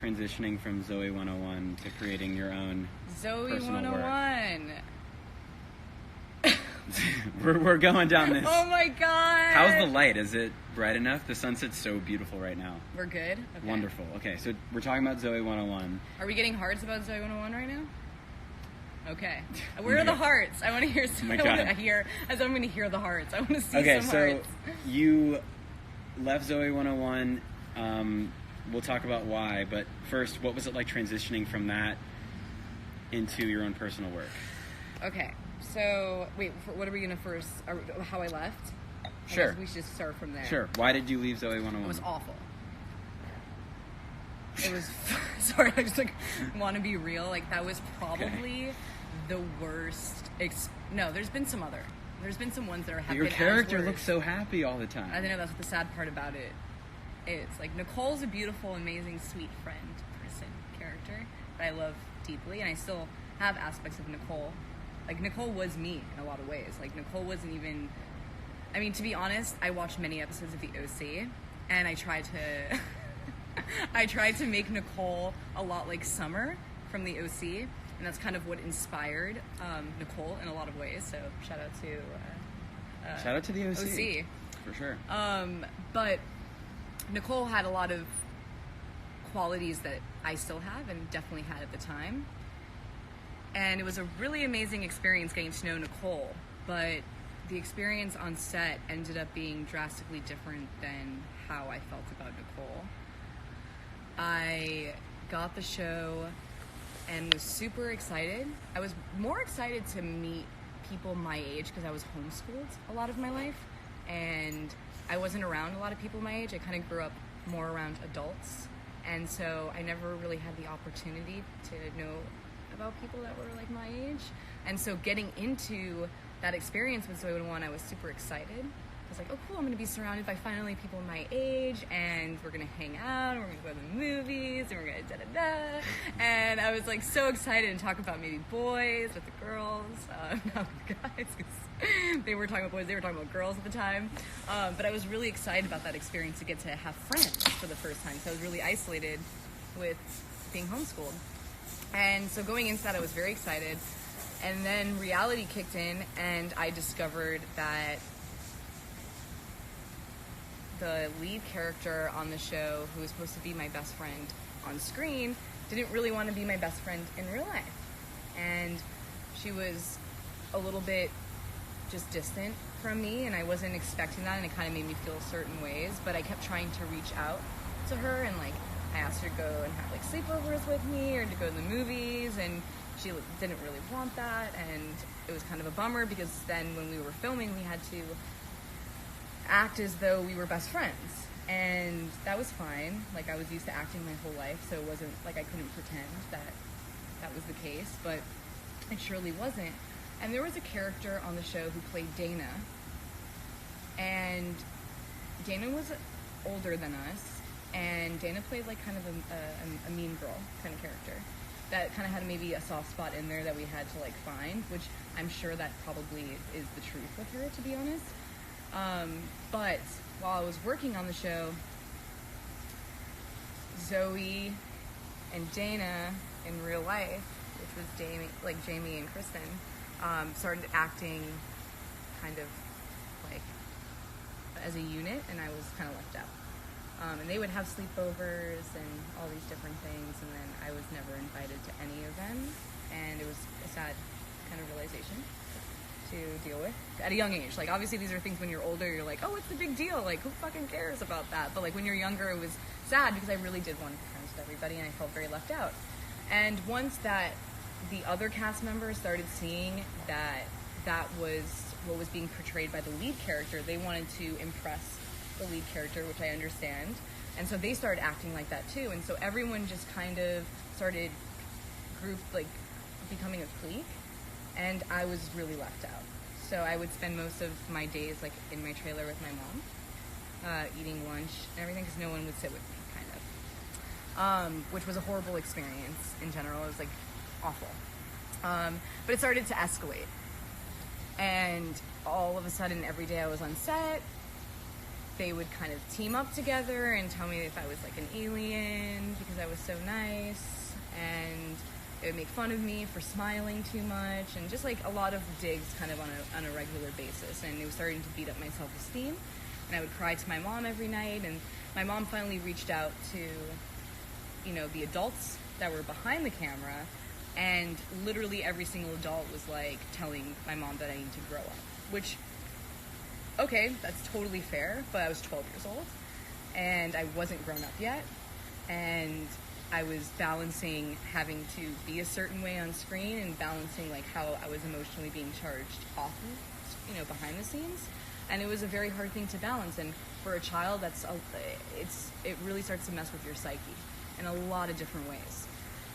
transitioning from Zoey 101 to creating your own Zoey personal 101. work? we're going down this. Oh my god. How's the light? Is it bright enough? The sunset's so beautiful right now. We're good? Okay. Wonderful. Okay, so we're talking about Zoey 101. Are we getting hearts about Zoey 101 right now? Okay. Where are the hearts? I want to hear some. Oh my I'm God. going to hear the hearts. I want to see Okay, some so hearts. you left Zoey 101. We'll talk about why, but first, what was it like transitioning from that into your own personal work? Okay. So, wait, what are we going to first... how I left? Sure. I guess we should just start from there. Sure. Why did you leave Zoey 101? It was awful. It was... Sorry, I just, want to be real. That was probably the worst... No, there's been some other... There's been some ones that have Your been character as worse. looks so happy all the time. I think that's the sad part about it. It's Nicole's a beautiful, amazing, sweet friend, person, character that I love deeply, and I still have aspects of Nicole. Nicole was me in a lot of ways. Nicole wasn't even... I mean, to be honest, I watched many episodes of The OC, and I tried to... I tried to make Nicole a lot like Summer from The OC, and that's kind of what inspired Nicole in a lot of ways, so shout out to... Shout out to The OC. OC. For sure. But Nicole had a lot of qualities that I still have and definitely had at the time. And it was a really amazing experience getting to know Nicole, but the experience on set ended up being drastically different than how I felt about Nicole. I got the show and was super excited. I was more excited to meet people my age because I was homeschooled a lot of my life, and I wasn't around a lot of people my age. I kind of grew up more around adults, and so I never really had the opportunity to know about people that were my age. And so getting into that experience with Zoey 101, I was super excited. I was oh cool, I'm going to be surrounded by finally people my age, and we're going to hang out, and we're going to go to the movies, and we're going to da-da-da. And I was so excited and talk about maybe boys with the girls, not the guys, because they were talking about boys, they were talking about girls at the time. But I was really excited about that experience to get to have friends for the first time. So I was really isolated with being homeschooled. And so going into that, I was very excited. And then reality kicked in, and I discovered that the lead character on the show, who was supposed to be my best friend on screen, didn't really want to be my best friend in real life. And she was a little bit just distant from me, and I wasn't expecting that, and it kind of made me feel certain ways. But I kept trying to reach out to her, and I asked her to go and have sleepovers with me or to go to the movies, and she didn't really want that, and it was kind of a bummer because then when we were filming, we had to act as though we were best friends, and that was fine. I was used to acting my whole life, so it wasn't I couldn't pretend that was the case, but it surely wasn't. And there was a character on the show who played Dana, and Dana was older than us, and Dana played kind of a mean girl kind of character that kind of had maybe a soft spot in there that we had to find, which I'm sure that probably is the truth with her, to be honest. But while I was working on the show, Zoey and Dana in real life, which was Jamie and Kristen, started acting kind of as a unit, and I was kind of left out. And they would have sleepovers and all these different things, and then I was never invited to any of them, and it was a sad kind of realization to deal with at a young age. Obviously these are things when you're older, you're oh, what's the big deal? Who fucking cares about that? But when you're younger, it was sad because I really did want to be friends with everybody, and I felt very left out. And once that the other cast members started seeing that was what was being portrayed by the lead character, they wanted to impress the lead character, which I understand, and so they started acting like that too, and so everyone just kind of started becoming a clique, and I was really left out. So I would spend most of my days in my trailer with my mom, eating lunch and everything, because no one would sit with me, kind of, which was a horrible experience in general. It was awful, but it started to escalate, and all of a sudden every day I was on set, they would kind of team up together and tell me if I was like an alien because I was so nice, and they would make fun of me for smiling too much, and just like a lot of digs kind of on a regular basis, and it was starting to beat up my self-esteem, and I would cry to my mom every night, and my mom finally reached out to, you know, the adults that were behind the camera, and literally every single adult was like telling my mom that I need to grow up, which, okay, that's totally fair, but I was 12 years old, and I wasn't grown up yet, and I was balancing having to be a certain way on screen and balancing like how I was emotionally being charged off of, you know, behind the scenes, and it was a very hard thing to balance, and for a child, it really starts to mess with your psyche in a lot of different ways,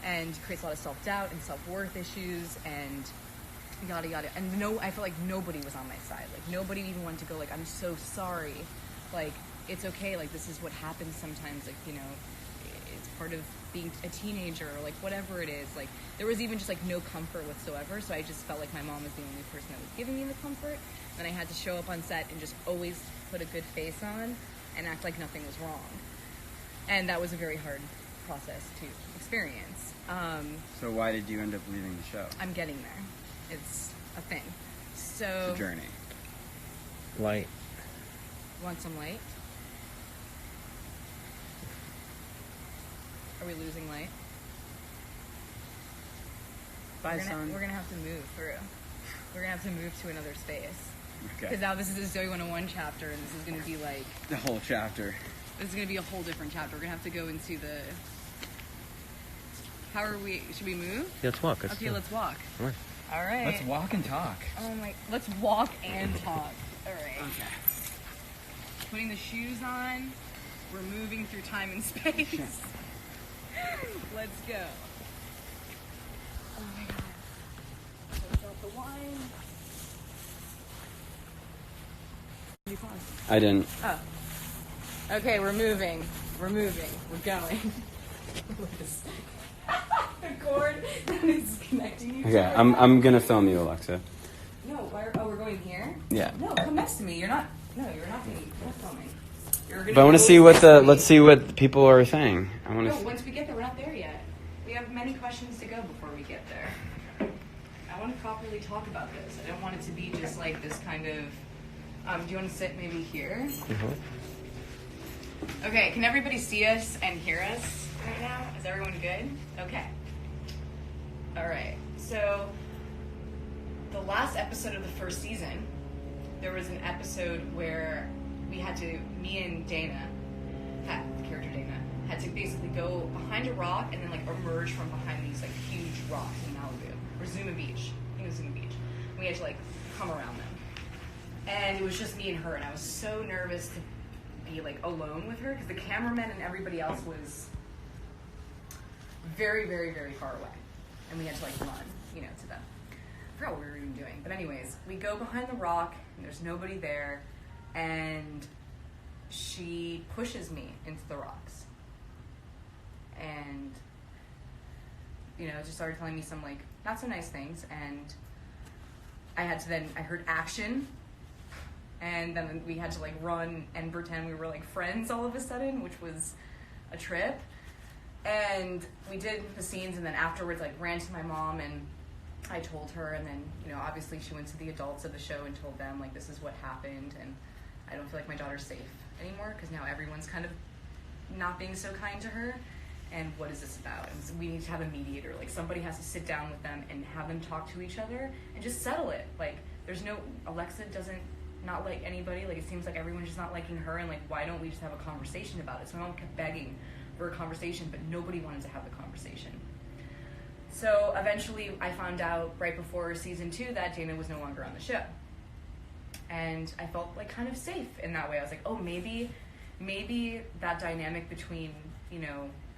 and creates a lot of self-doubt and self-worth issues, and yada yada. And I felt like nobody was on my side. Like nobody even wanted to go like, I'm so sorry, like it's okay, like this is what happens sometimes, like, you know, it's part of being a teenager, or like whatever it is. Like there was even just like no comfort whatsoever, so I just felt like my mom was the only person that was giving me the comfort, and I had to show up on set and just always put a good face on and act like nothing was wrong, and that was a very hard process to experience. So why did you end up leaving the show? I'm getting there. It's a thing. So It's a journey. Light. Want some light? Are we losing light? Bye, We're son. gonna have to move through. We're gonna have to move to another space. Okay. Because now this is a Zoey 101 chapter, and this is gonna be like, The whole chapter. this is gonna be a whole different chapter. We're gonna have to go into the. How are we? Should we move? Yeah, let's walk. Okay, let's walk. Come on. All right. Let's walk and talk. Oh my! Let's walk and talk. All right. Okay. Putting the shoes on. We're moving through time and space. Let's go. Oh my god. Close out the wine. You pause. I didn't. Oh. Okay, we're moving. We're moving. We're going. The cord that is connecting you. Okay, I'm gonna film you, Alexa. No, we're going here? Yeah. No, come next to me. You're not filming. But I want to see let's see what people are saying. I want No, to. once we get there, we're not there yet. We have many questions to go before we get there. I want to properly talk about this. I don't want it to be just like this kind of, do you want to sit maybe here? Mm-hmm. Okay, can everybody see us and hear us right now? Is everyone good? Okay. All right. So, the last episode of the first season, there was an episode where me and Dana, the character Dana, had to basically go behind a rock and then like emerge from behind these like huge rocks in Malibu, or Zuma Beach. I think it was Zuma Beach. We had to like come around them. And it was just me and her, and I was so nervous to be like alone with her because the cameraman and everybody else was very, very, very far away. And we had to like run, to them. I forgot what we were even doing. But anyways, we go behind the rock and there's nobody there, and she pushes me into the rocks. And, just started telling me some like not so nice things, and I heard action, and then we had to like run and pretend we were like friends all of a sudden, which was a trip. And we did the scenes, and then afterwards like ran to my mom and I told her, and then obviously she went to the adults of the show and told them like this is what happened, and I don't feel like my daughter's safe anymore because now everyone's kind of not being so kind to her. And what is this about? And so we need to have a mediator. Like somebody has to sit down with them and have them talk to each other and just settle it. Like Alexa doesn't not like anybody. Like it seems like everyone's just not liking her, and like why don't we just have a conversation about it? So my mom kept begging for a conversation, but nobody wanted to have the conversation. So eventually I found out right before season 2 that Dana was no longer on the show. And I felt like kind of safe in that way. I was like, oh, maybe that dynamic between,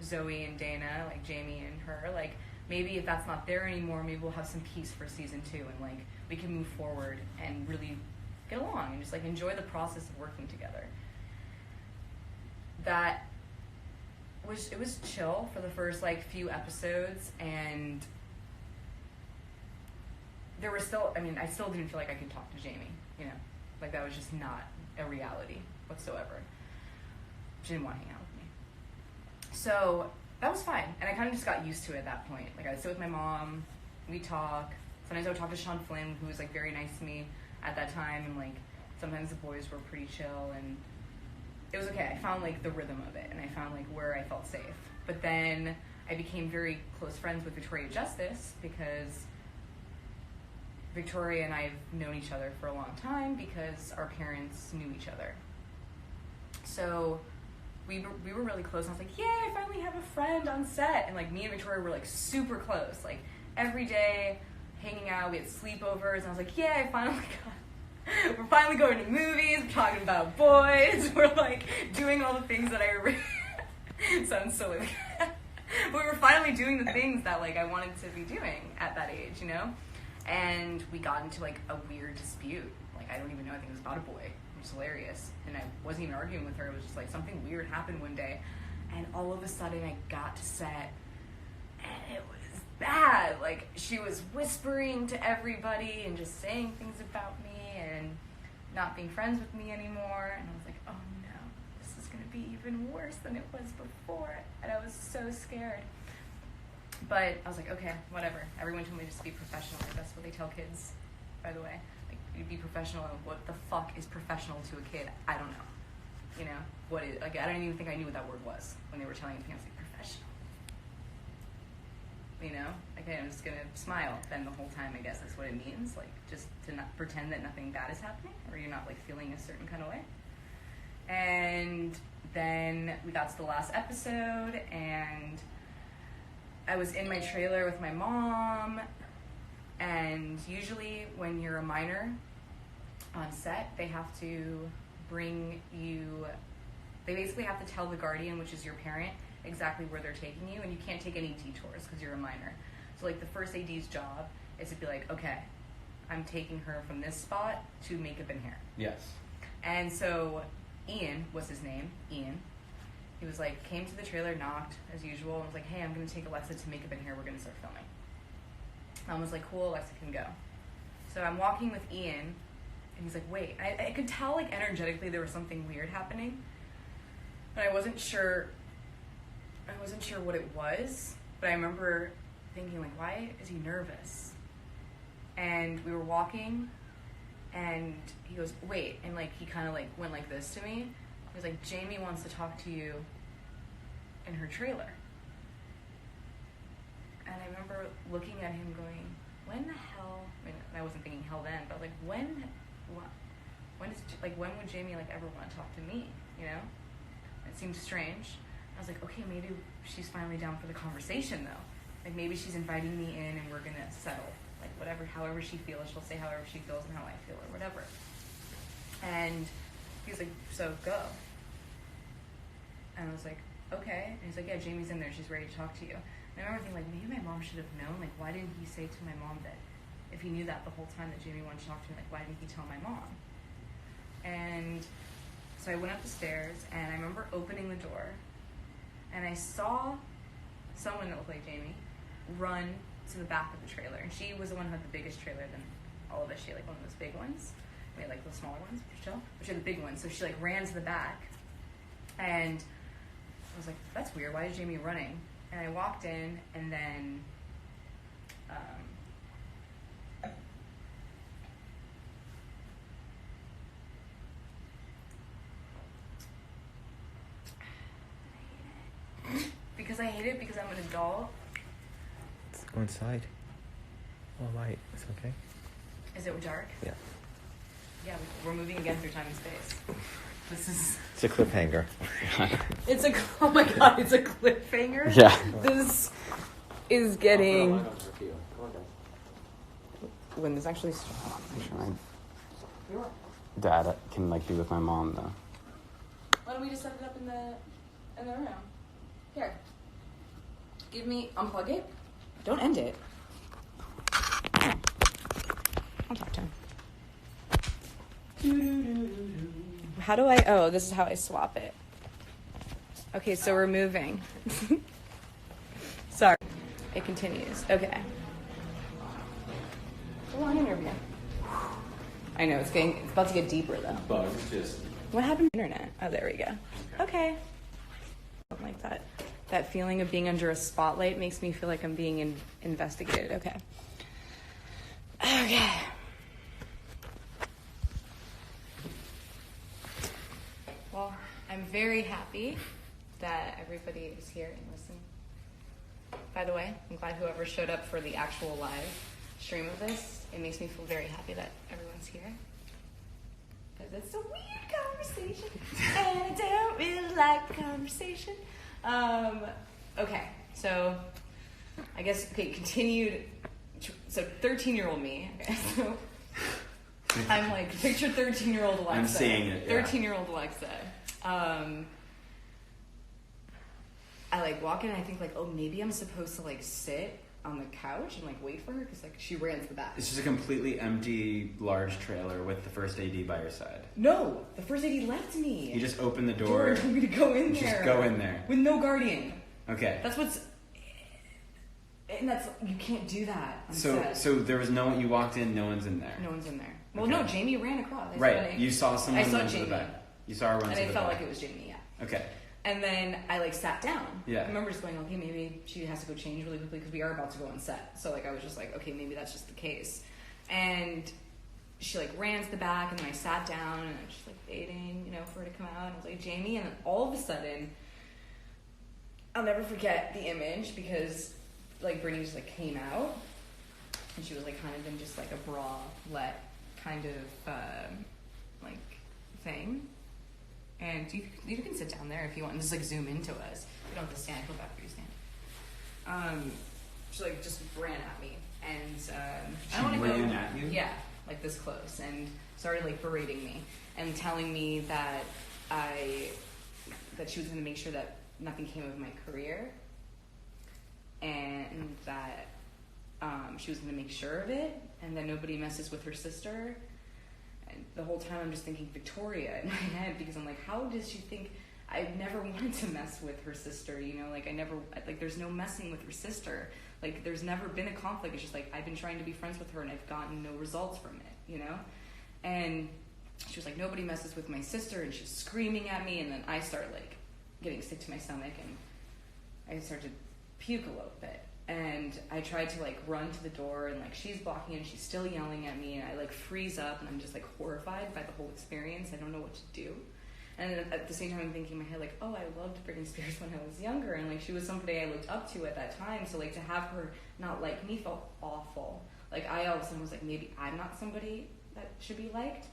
Zoey and Dana, like Jamie and her, like maybe if that's not there anymore, maybe we'll have some peace for season 2, and like we can move forward and really get along and just like enjoy the process of working together. It was chill for the first like few episodes, and there was still, I still didn't feel like I could talk to Jamie, like that was just not a reality whatsoever. She didn't want to hang out with me. So that was fine. And I kind of just got used to it at that point. Like, I'd sit with my mom, we'd talk. Sometimes I would talk to Sean Flynn, who was, like, very nice to me at that time. And, like, sometimes the boys were pretty chill. And it was okay. I found, like, the rhythm of it. And I found, like, where I felt safe. But then I became very close friends with Victoria Justice because Victoria and I have known each other for a long time because our parents knew each other. So we were really close. And I was like, yay, I finally have a friend on set. And, like, me and Victoria were, like, super close. Like, every day, hanging out, we had sleepovers. And I was like, yay, I finally got... We're finally going to movies, we're talking about boys. We're, like, doing all the things that sounds silly. But we were finally doing the things that, like, I wanted to be doing at that age, you know? And we got into, like, a weird dispute. Like, I don't even know, I think it was about a boy, which is hilarious. And I wasn't even arguing with her. It was just, like, something weird happened one day. And all of a sudden, I got to set, and it was bad. Like, she was whispering to everybody and just saying things about me and not being friends with me anymore. And I was like, oh, no, this is going to be even worse than it was before. And I was so scared. But I was like, okay, whatever. Everyone told me just to be professional. Like, that's what they tell kids, by the way. Like, you be professional. What the fuck is professional to a kid? I don't know. You know? What is, like, I don't even think I knew what that word was when they were telling me. I was like, professional. You know? Okay, I'm just going to smile then the whole time, I guess that's what it means. Like, just to not pretend that nothing bad is happening, or you're not, like, feeling a certain kind of way. And then we got to the last episode, and I was in my trailer with my mom, and usually when you're a minor on set, they have to bring you, they basically have to tell the guardian, which is your parent, exactly where they're taking you, and you can't take any detours because you're a minor. So, like, the first AD's job is to be like, okay, I'm taking her from this spot to makeup and hair. Yes. And so Ian was his name, Ian. He was like, came to the trailer, knocked as usual, and was like, hey, I'm going to take Alexa to makeup and hair, we're going to start filming. Mom was like, cool, Alexa can go. So I'm walking with Ian, and he's like, wait. I could tell, like, energetically there was something weird happening, but I wasn't sure what it was, but I remember thinking, like, why is he nervous? And we were walking, and he goes, wait, and, like, he kind of, like, went like this to me. He was like, Jamie wants to talk to you in her trailer. And I remember looking at him going, when the hell, I mean, I wasn't thinking hell then, but, like, when would Jamie, like, ever want to talk to me, you know? It seemed strange. I was like, okay, maybe she's finally down for the conversation, though. Like, maybe she's inviting me in and we're going to settle. Like, whatever, however she feels, she'll say however she feels and how I feel or whatever. And he was like, so go. And I was like, okay. And he's like, yeah, Jamie's in there. She's ready to talk to you. And I remember thinking, like, maybe my mom should have known. Like, why didn't he say to my mom that if he knew that the whole time that Jamie wanted to talk to me, like, why didn't he tell my mom? And so I went up the stairs, and I remember opening the door, and I saw someone that looked like Jamie run to the back of the trailer. And she was the one who had the biggest trailer than all of us. She had, like, one of those big ones. We had, like, the smaller ones, which are the big ones. So she, like, ran to the back, and I was like, that's weird. Why is Jamie running? And I walked in, and then because I hate it because I'm an adult. Let's go inside. Oh, light. It's okay. Is it dark? Yeah. Yeah, we're moving again through time and space. This is... It's a cliffhanger. It's a... Oh my god, it's a cliffhanger? Yeah. This is getting... When this actually... Dad can, like, be with my mom, though. Why don't we just set it up in the room? Here. Give me... Unplug it. Don't end it. I'll talk to him. How do I... Oh, this is how I swap it. Okay, so we're moving. Sorry. It continues. Okay. It's a long interview. I know, it's about to get deeper, though. Bugs just What happened to the internet? Oh, there we go. Okay. Something like that. That feeling of being under a spotlight makes me feel like I'm being investigated. Okay. Okay. Well, I'm very happy that everybody is here and listening. By the way, I'm glad whoever showed up for the actual live stream of this. It makes me feel very happy that everyone's here. Because it's a weird conversation. And I don't really like conversation. Okay, so I guess, continued. So 13-year-old me. Okay, so I'm like, picture 13-year-old Alexa. I'm seeing it, yeah. 13-year-old Alexa. I like walk in and I think like, oh, maybe I'm supposed to like sit on the couch and like wait for her because like she ran to the back. It's just a completely empty, large trailer with the first AD by your side. No, the first AD left me. You just opened the door. You told me to go in there. Just go in there. With no guardian. Okay. That's what's... And that's... You can't do that on So set. so there was no one... You walked in, no one's in there. No one's in there. Well, Okay. no, Jamie ran across. Right. You saw someone I saw run to Jamie. the back. You saw her run to the back. And I felt like it was Jamie, yeah. Okay. And then I like sat down. Yeah. I remember just going, okay, maybe she has to go change really quickly because we are about to go on set. So like I was just like, okay, maybe that's just the case. And she like ran to the back and then I sat down and I was just like waiting, for her to come out. And I was like, Jamie, and then all of a sudden, I'll never forget the image because like Brittany just like came out and she was like kind of in just like a bralette kind of like thing. And you can sit down there if you want and just like zoom into us. You don't have to stand. Go back where you stand. She like just ran at me and I don't want to go. Ran at you? Yeah, like this close and started like berating me and telling me that she was going to make sure that nothing came of my career and that she was going to make sure of it and that nobody messes with her sister. The whole time I'm just thinking Victoria in my head because I'm like, how does she think I've never wanted to mess with her sister? Like there's no messing with her sister. Like there's never been a conflict. It's just like I've been trying to be friends with her and I've gotten no results from it, And she was like, nobody messes with my sister, and she's screaming at me, and then I start like getting sick to my stomach and I start to puke a little bit. And I tried to like run to the door and like she's blocking and she's still yelling at me and I like freeze up and I'm just like horrified by the whole experience. I don't know what to do. And then at the same time I'm thinking in my head like, oh, I loved Britney Spears when I was younger and like she was somebody I looked up to at that time. So like to have her not like me felt awful. Like I all of a sudden was like, maybe I'm not somebody that should be liked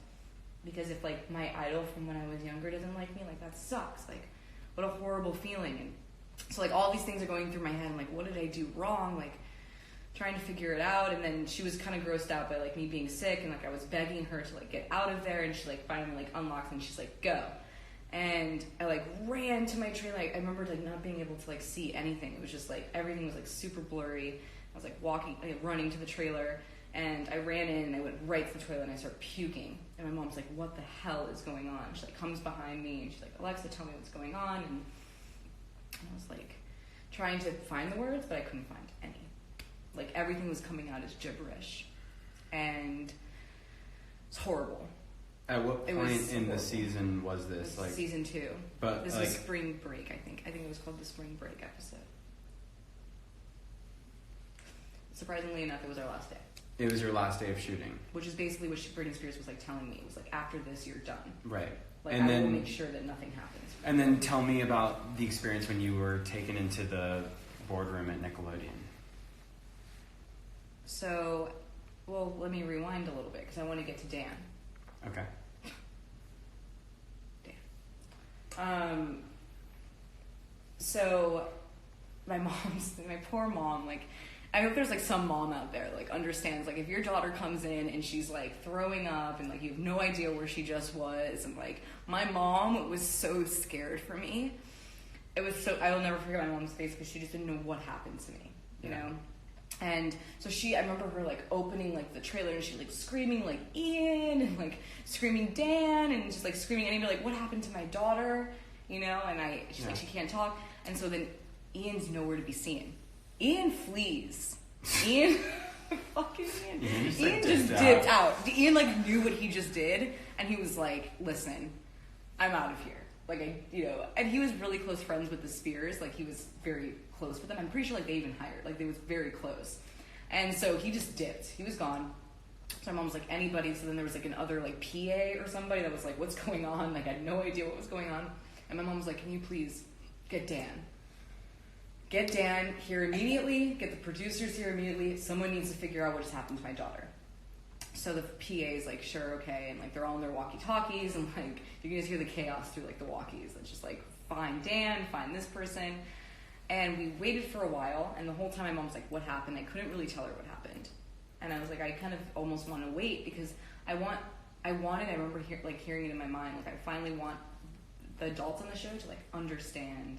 because if like my idol from when I was younger doesn't like me, like that sucks. Like what a horrible feeling. And so like all these things are going through my head. I'm like, what did I do wrong? Like trying to figure it out. And then she was kind of grossed out by like me being sick. And like I was begging her to like get out of there. And she like finally like unlocked and she's like, go. And I like ran to my trailer. Like, I remember like not being able to like see anything. It was just like everything was like super blurry. I was like running to the trailer. And I ran in and I went right to the toilet and I started puking. And my mom's like, what the hell is going on? She like comes behind me and she's like, Alexa, tell me what's going on. And I was like trying to find the words, but I couldn't find any. Like everything was coming out as gibberish. And it's horrible. At what point in the season was this? Like season 2. But this like, was spring break, I think. I think it was called the spring break episode. Surprisingly enough, it was our last day. It was your last day of shooting. Which is basically what Britney Spears was like telling me. It was like, after this, you're done. Right. Like, and I then, will make sure that nothing happens. And then tell me about the experience when you were taken into the boardroom at Nickelodeon. So, well, let me rewind a little bit because I want to get to Dan. Okay. So my poor mom, like, I hope there's like some mom out there like understands, like if your daughter comes in and she's like throwing up and like you have no idea where she just was, and like my mom was so scared for me. It was so, I will never forget my mom's face because she just didn't know what happened to me, you know? And so I remember her like opening like the trailer and she like screaming like Ian and like screaming Dan and just like screaming and I'd be like, what happened to my daughter? You know, and she's like, she can't talk. And so then Ian's nowhere to be seen. Ian flees. Ian, fucking Ian. Ian just dipped out. Ian like knew what he just did and he was like, listen, I'm out of here. Like, and he was really close friends with the Spears. Like, he was very close with them. I'm pretty sure, like, they even hired. Like, they was very close. And so he just dipped. He was gone. So my mom was like, anybody. So then there was, like, another, like, PA or somebody that was like, what's going on? Like, I had no idea what was going on. And my mom was like, can you please get Dan? Get Dan here immediately. Get the producers here immediately. Someone needs to figure out what just happened to my daughter. So the PA is like, sure, okay, and like they're all in their walkie-talkies, and like you can just hear the chaos through like the walkies. It's just like, find Dan, find this person. And we waited for a while, and the whole time my mom was like, what happened? I couldn't really tell her what happened. And I was like, I kind of almost want to wait because I remember hearing it in my mind, like I finally want the adults on the show to like understand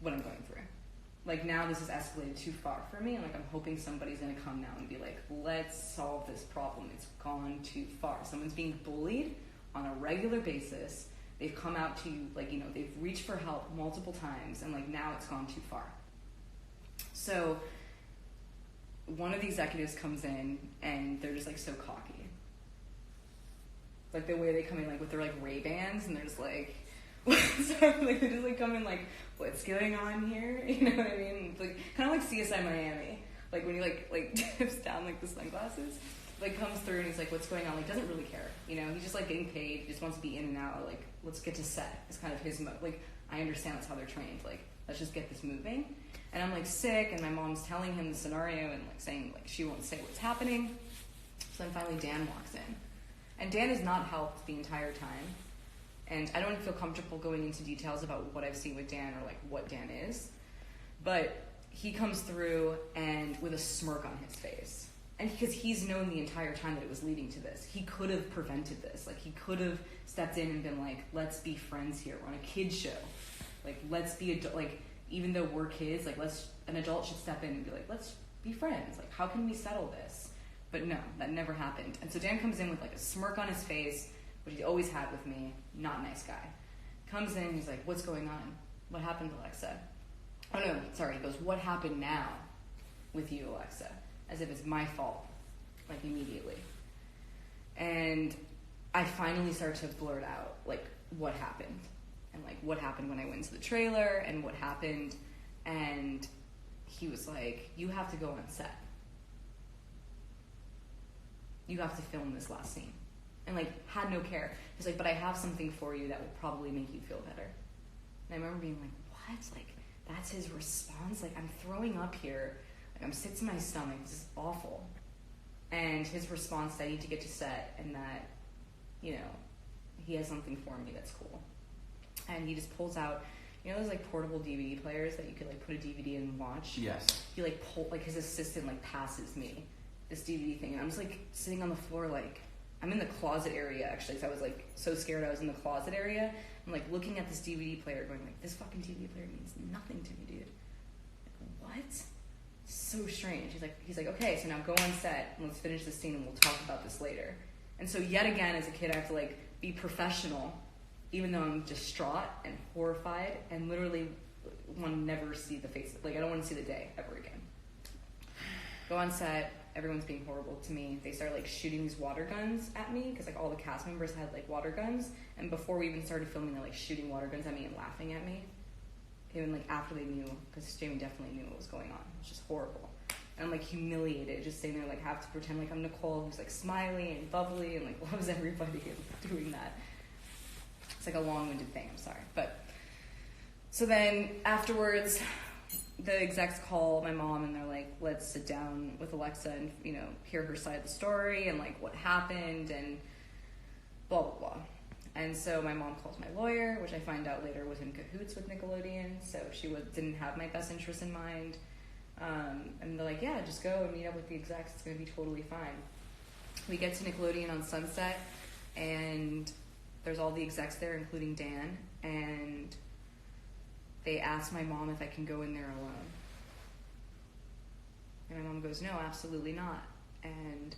what I'm going through. Like, now this has escalated too far for me, and like I'm hoping somebody's gonna come now and be like, let's solve this problem. It's gone too far. Someone's being bullied on a regular basis. They've come out to you, like, they've reached for help multiple times, and like now it's gone too far. So one of the executives comes in, and they're just like so cocky. Like the way they come in, like with their like Ray-Bans, and they're just like, so, like they just like come in like, what's going on here? You know what I mean? It's like kind of like CSI Miami, like when he like tips down like the sunglasses, like comes through and he's like, what's going on? Like doesn't really care, he's just like getting paid, he just wants to be in and out, like let's get to set. It's kind of his mode. Like I understand that's how they're trained, like let's just get this moving. And I'm like sick, and my mom's telling him the scenario and like saying like she won't say what's happening. So then finally Dan walks in, and Dan has not helped the entire time. And I don't feel comfortable going into details about what I've seen with Dan or like what Dan is. But he comes through and with a smirk on his face. And because he's known the entire time that it was leading to this. He could have prevented this. Like he could have stepped in and been like, let's be friends here. We're on a kid's show. Like let's be, like even though we're kids, like an adult should step in and be like, let's be friends. Like how can we settle this? But no, that never happened. And so Dan comes in with like a smirk on his face, which he always had with me, not a nice guy. Comes in, he's like, what's going on? What happened, Alexa? Oh no, sorry, he goes, what happened now with you, Alexa? As if it's my fault, like immediately. And I finally start to blurt out, like, what happened? And like, what happened when I went to the trailer, and what happened? And he was like, you have to go on set. You have to film this last scene. And like had no care. He's like, but I have something for you that will probably make you feel better. And I remember being like, what? Like that's his response? Like I'm throwing up here. Like I'm sick to my stomach. This is awful. And his response, I need to get to set, and that, he has something for me that's cool. And he just pulls out, those like portable DVD players that you could like put a DVD in and watch. Yes. He like his assistant like passes me this DVD thing, and I'm just like sitting on the floor like. I'm in the closet area, actually, so I was, like, so scared I was in the closet area. I'm, like, looking at this DVD player going, like, this fucking DVD player means nothing to me, dude. Like, what? So strange. He's like, okay, so now go on set, and let's finish this scene, and we'll talk about this later. And so yet again, as a kid, I have to, like, be professional, even though I'm distraught and horrified, and literally want to never see the face. Like, I don't want to see the day ever again. Go on set. Everyone's being horrible to me. They started like shooting these water guns at me because like all the cast members had like water guns, and before we even started filming, they're like shooting water guns at me and laughing at me. Even like after they knew, because Jamie definitely knew what was going on. It's just horrible. And I'm like humiliated, just sitting there like have to pretend like I'm Nicole, who's like smiley and bubbly and like loves everybody and doing that. It's like a long-winded thing. I'm sorry, but so then afterwards. The execs call my mom and they're like, let's sit down with Alexa and, hear her side of the story and like what happened and blah, blah, blah. And so my mom calls my lawyer, which I find out later was in cahoots with Nickelodeon. So she didn't have my best interest in mind. And they're like, yeah, just go and meet up with the execs. It's going to be totally fine. We get to Nickelodeon on Sunset, and there's all the execs there, including Dan, and they asked my mom if I can go in there alone. And my mom goes, no, absolutely not. And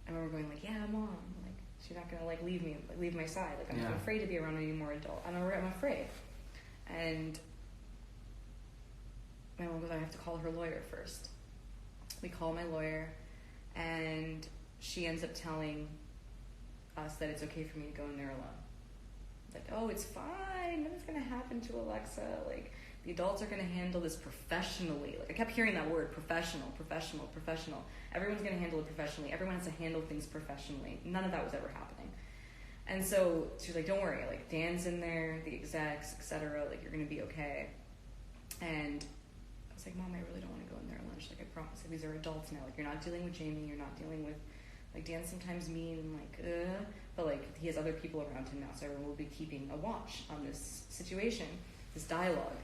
I remember going like, yeah, Mom, like, she's not gonna like leave my side. Like, I'm afraid to be around any more adult. I'm afraid. And my mom goes, I have to call her lawyer first. We call my lawyer, and she ends up telling us that it's okay for me to go in there alone. Like, oh, it's fine. Nothing's going to happen to Alexa. Like, the adults are going to handle this professionally. Like, I kept hearing that word, professional. Everyone's going to handle it professionally. Everyone has to handle things professionally. None of that was ever happening. And so she was like, don't worry. Like, Dan's in there, the execs, etc. Like, you're going to be okay. And I was like, Mom, I really don't want to go in there at lunch. Like, I promise. Like, these are adults now. Like, you're not dealing with Jamie. You're not dealing with... Like, Dan's sometimes mean and, like, but, like, he has other people around him now, so everyone will be keeping a watch on this situation, this dialogue.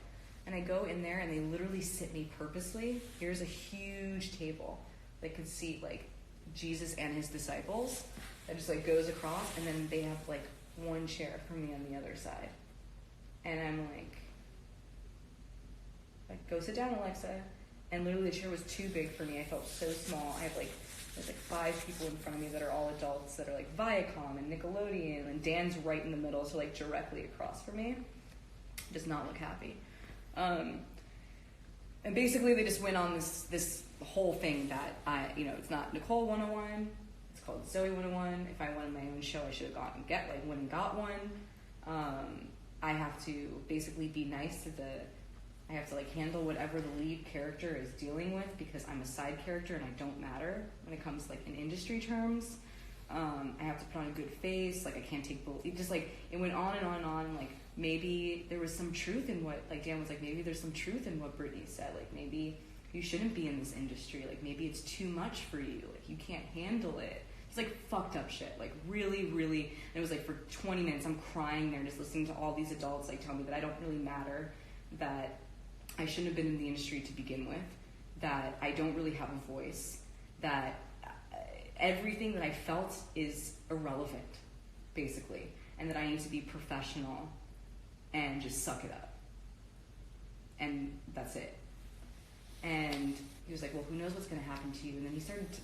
And I go in there, and they literally sit me purposely. Here's a huge table that could seat, like, Jesus and his disciples. That just, like, goes across, and then they have, like, one chair for me on the other side. And I'm like, go sit down, Alexa. And literally the chair was too big for me. I felt so small. I have, like... There's like 5 people in front of me that are all adults that are like Viacom and Nickelodeon, and Dan's right in the middle, so like directly across from me. Does not look happy. And basically they just went on this whole thing that it's not Nicole 101, it's called Zoey 101. If I wanted my own show, I should have went and got one. I have to basically be nice to I have to like handle whatever the lead character is dealing with because I'm a side character and I don't matter when it comes like in industry terms. I have to put on a good face. Like I can't take it just like it went on and on and on. Like maybe there was some truth in what like Dan was like maybe there's some truth in what Brittany said. Like maybe you shouldn't be in this industry. Like maybe it's too much for you. Like you can't handle it. It's like fucked up shit. Like really, really. And it was like for 20 minutes I'm crying there just listening to all these adults like tell me that I don't really matter, that I shouldn't have been in the industry to begin with, that I don't really have a voice, that everything that I felt is irrelevant, basically, and that I need to be professional and just suck it up. And that's it. And he was like, well, who knows what's going to happen to you? And then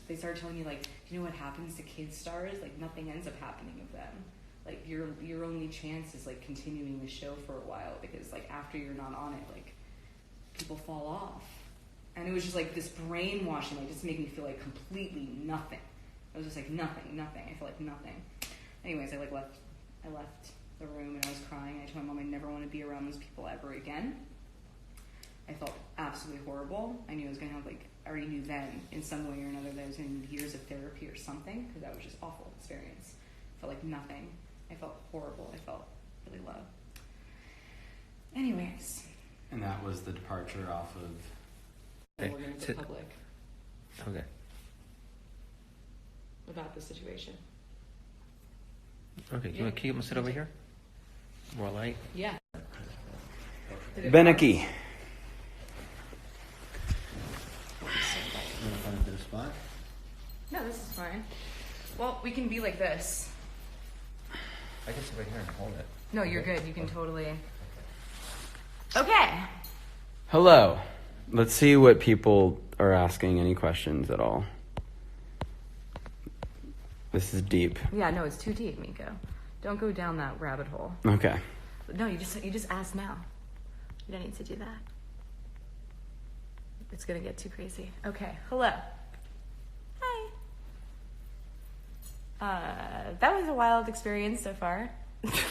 they started telling me, like, you know what happens to kid stars? Like, nothing ends up happening with them. Like, your only chance is, like, continuing the show for a while because, like, after you're not on it, like, people fall off. And it was just like this brainwashing, like just made me feel like completely nothing. It was just like nothing. I felt like nothing. Anyways, I left the room and I was crying. I told my mom I never want to be around those people ever again. I felt absolutely horrible. I knew I was going to have I already knew then in some way or another that I was going to need years of therapy or something because that was just awful experience. I felt like nothing. I felt horrible. I felt really low. Anyways. And that was the departure off of... And we're going to go public. Okay. About the situation. Okay, can you sit over here? More light? Yeah. Beneki. You want to find a good spot? No, this is fine. Well, we can be like this. I can sit right here and hold it. No, you're good. You can totally... Okay. Hello. Let's see what people are asking. Any questions at all? This is deep. Yeah, no, it's too deep, Miko. Don't go down that rabbit hole. Okay. No, you just ask now. You don't need to do that. It's gonna get too crazy. Okay. Hello. Hi. That was a wild experience so far. Oh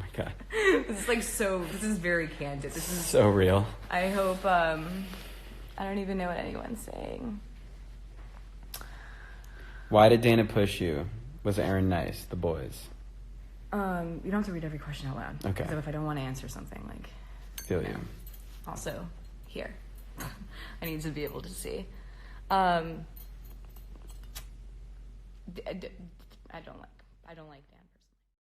my God. This is very candid. This is so real. I hope, I don't even know what anyone's saying. Why did Dana push you? Was Aaron nice? The boys? You don't have to read every question out loud. Okay. Because if I don't want to answer something, Feel you. Also, here. I need to be able to see. I don't like Dan.